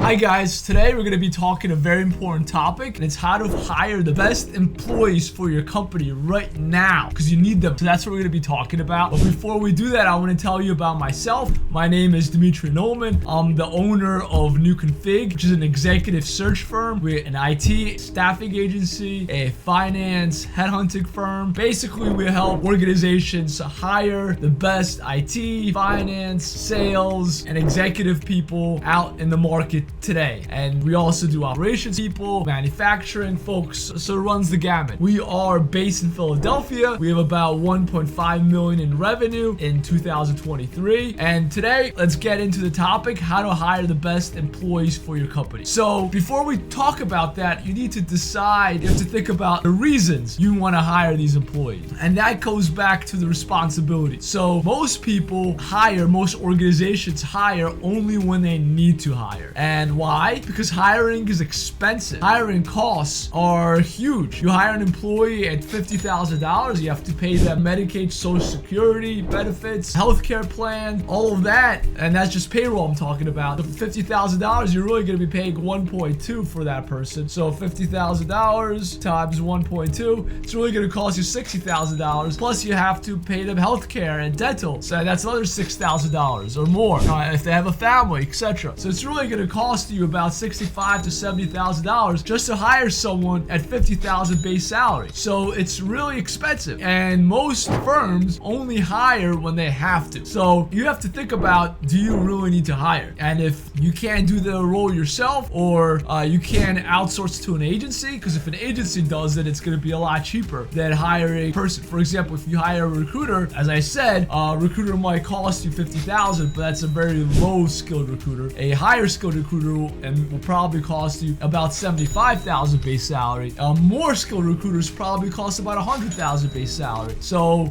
Hi guys, today we're going to be talking a very important topic, and it's how to hire the best employees for your company right now, because you need them. So that's what we're going to be talking about. But before we do that, I want to tell you about myself. My name is Dimitri Nolan. I'm the owner of NewConfig, which is an executive search firm. We're an IT staffing agency, a finance headhunting firm. Basically, we help organizations hire the best IT, finance, sales, and executive people out in the market today. And we also do operations people, manufacturing folks, so it runs the gamut. We are based in Philadelphia. We have about 1.5 million in revenue in 2023. And today, let's get into the topic, how to hire the best employees for your company. So before we talk about that, you need to decide, you have to think about the reasons you want to hire these employees. And that goes back to the responsibility. So most people hire, most organizations hire only when they need to hire. And why? Because hiring is expensive. Hiring costs are huge. You hire an employee at $50,000, you have to pay them Medicaid, Social Security, benefits, healthcare plan, all of that. And that's just payroll I'm talking about. For $50,000, you're really going to be paying 1.2 for that person. So $50,000 times 1.2, it's really going to cost you $60,000. Plus you have to pay them healthcare and dental. So that's another $6,000 or more if they have a family, etc. So it's really going to cost you about $65,000 to $70,000 just to hire someone at $50,000 base salary. So it's really expensive, and most firms only hire when they have to. So you have to think about, do you really need to hire? And if you can't do the role yourself, or you can outsource to an agency, because if an agency does it, it's going to be a lot cheaper than hiring a person. For example, if you hire a recruiter, as I said, a recruiter might cost you $50,000, but that's a very low skilled recruiter. A higher skilled recruiter will probably cost you about $75,000 base salary. More skilled recruiters probably cost about $100,000 base salary. So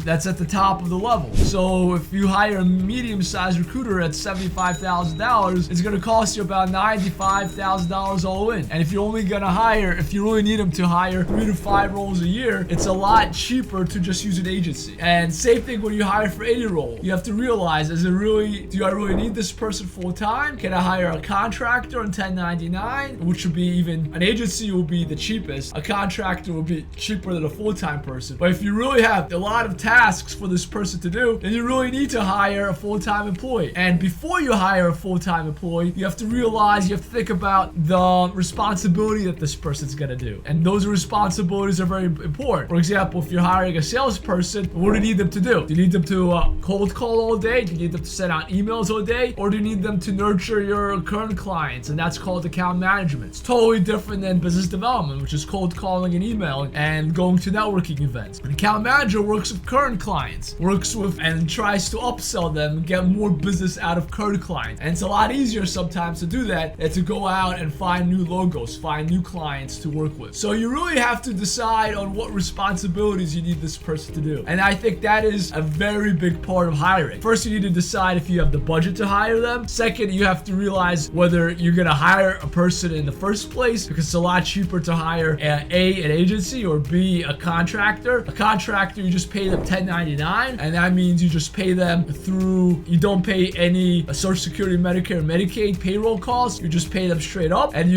that's at the top of the level. So if you hire a medium-sized recruiter at $75,000, it's going to cost you about $95,000 all in. And if you're only going to hire, if you really need them to hire 3 to 5 roles a year, it's a lot cheaper to just use an agency. And same thing when you hire for any role. You have to realize, do I really need this person full time? Can I hire a contractor on 1099, which would be even, an agency will be the cheapest. A contractor will be cheaper than a full-time person. But if you really have a lot of tasks for this person to do, then you really need to hire a full-time employee. And before you hire a full-time employee, you have to realize, you have to think about the responsibility that this person's gonna do. And those responsibilities are very important. For example, if you're hiring a salesperson, what do you need them to do? Do you need them to cold call all day? Do you need them to send out emails all day? Or do you need them to nurture your current clients? And that's called account management. It's totally different than business development, which is cold calling and emailing and going to networking events. An account manager works with current clients, works with and tries to upsell them and get more business out of current clients. And it's a lot easier sometimes to do that than to go out and find new logos, find new clients to work with. So you really have to decide on what responsibilities you need this person to do. And I think that is a very big part of hiring. First, you need to decide if you have the budget to hire them. Second, you have to realize whether you're going to hire a person in the first place, because it's a lot cheaper to hire an agency, or B, a contractor. A contractor, you just pay them 1099, and that means you just pay them through, you don't pay any Social Security, Medicare, Medicaid payroll costs. You just pay them straight up, and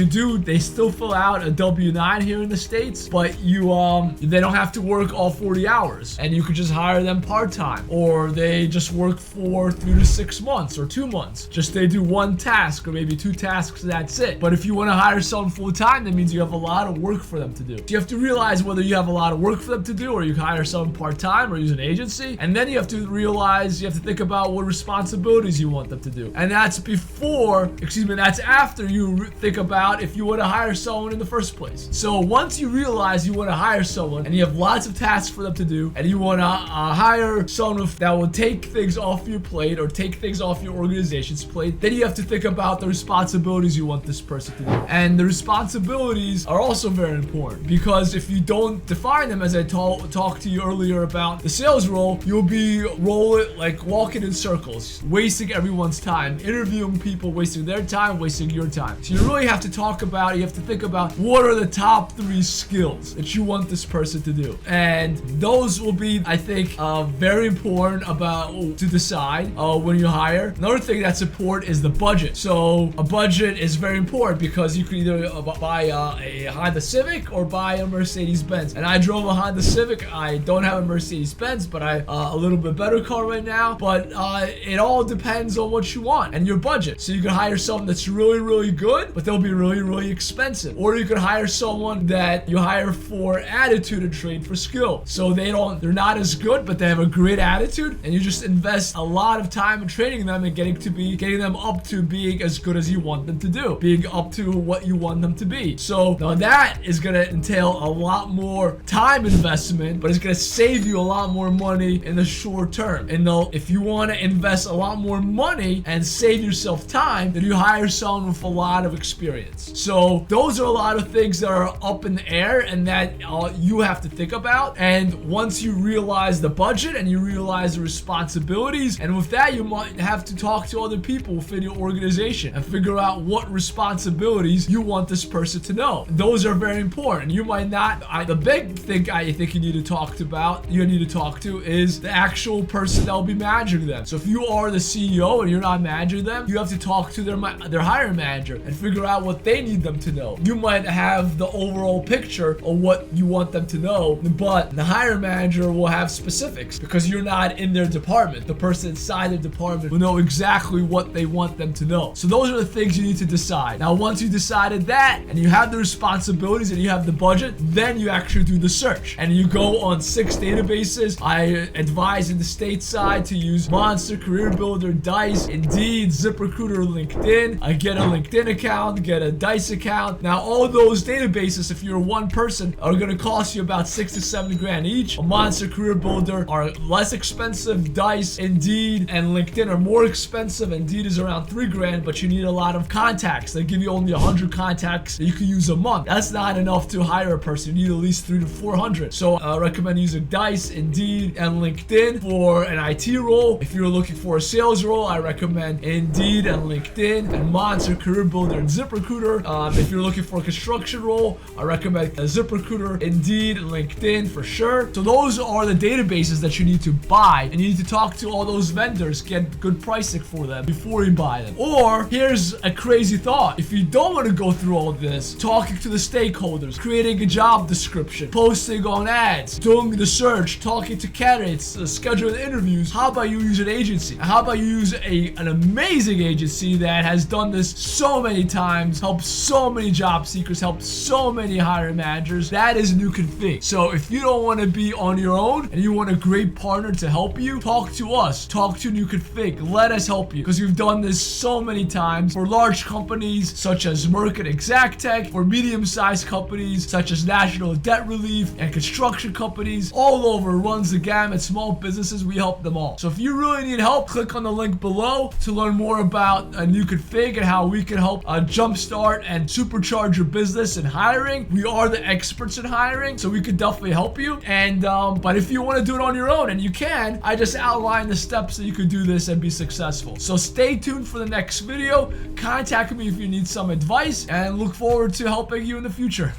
they still fill out a W-9 here in the States, but they don't have to work all 40 hours, and you could just hire them part-time, or they just work for 3 to 6 months or 2 months. Just they do one task or maybe 2 tasks, that's it. But if you want to hire someone full-time, that means you have a lot of work for them to do. So you have to realize whether you have a lot of work for them to do, or you hire someone part-time or use an agency. And then you have to realize, you have to think about what responsibilities you want them to do. And that's that's after you think about if you want to hire someone in the first place. So once you realize you want to hire someone and you have lots of tasks for them to do, and you want to hire someone that will take things off your plate or take things off your organization's plate, then you have to think about the responsibilities you want this person to do. And the responsibilities are also very important, because if you don't define them, as I talked to you earlier about the sales role, you'll be walking in circles, wasting everyone's time, interviewing people, wasting their time, wasting your time. So you really have to think about what are the top 3 skills that you want this person to do. And those will be, I think, very important to decide when you hire. Another thing that's important is the budget. So So a budget is very important because you can either buy a Honda Civic or buy a Mercedes-Benz. And I drove a Honda Civic. I don't have a Mercedes-Benz, but I a little bit better car right now. But it all depends on what you want and your budget. So you can hire someone that's really, really good, but they'll be really, really expensive. Or you could hire someone that you hire for attitude and train for skill. So they're not as good, but they have a great attitude, and you just invest a lot of time in training them and getting them up to being as good as you want them to do, being up to what you want them to be. So now that is going to entail a lot more time investment, but it's going to save you a lot more money in the short term. And if you want to invest a lot more money and save yourself time, then you hire someone with a lot of experience. So those are a lot of things that are up in the air and that you have to think about. And once you realize the budget and you realize the responsibilities, and with that you might have to talk to other people within your organization and figure out what responsibilities you want this person to know. Those are very important. You might not. The big thing I think you need to talk to is the actual person that will be managing them. So if you are the CEO and you're not managing them, you have to talk to their hiring manager and figure out what they need them to know. You might have the overall picture of what you want them to know, but the hiring manager will have specifics because you're not in their department. The person inside the department will know exactly what they want them to know. So those are the things you need to decide. Now, once you decided that and you have the responsibilities and you have the budget, then you actually do the search and you go on 6 databases. I advise in the stateside to use Monster, Career Builder, Dice, Indeed, ZipRecruiter, LinkedIn. Get a LinkedIn account, get a Dice account. Now, all those databases, if you're one person, are going to cost you about $6 to $7 grand each. A Monster, Career Builder are less expensive. Dice, Indeed, and LinkedIn are more expensive. Indeed is around $3 grand, but you need a lot of contacts. They give you only 100 contacts that you can use a month. That's not enough to hire a person. You need at least 300 to 400. So I recommend using Dice, Indeed, and LinkedIn for an IT role. If you're looking for a sales role, I recommend Indeed and LinkedIn and Monster, Career Builder, and ZipRecruiter. If you're looking for a construction role, I recommend ZipRecruiter, Indeed, and LinkedIn for sure. So those are the databases that you need to buy, and you need to talk to all those vendors, get good pricing for them before you buy them. Or here's a crazy thought. If you don't want to go through all this, talking to the stakeholders, creating a job description, posting on ads, doing the search, talking to candidates, scheduling interviews, how about you use an agency? How about you use an amazing agency that has done this so many times, helped so many job seekers, helped so many hiring managers? That is NewConfig. So if you don't want to be on your own and you want a great partner to help you, talk to us. Talk to NewConfig. Let us help you because we've done this so many times for large companies such as Merck and Exactech, for medium-sized companies such as National Debt Relief and construction companies all over. Runs the gamut. Small businesses, we help them all. So if you really need help, click on the link below to learn more about NewConfig and how we can help jumpstart and supercharge your business in hiring. We are the experts in hiring, so we could definitely help you. And but if you want to do it on your own, and you can, I just outlined the steps that you could do this and be successful. So stay tuned for the next video. Contact me if you need some advice, and look forward to helping you in the future.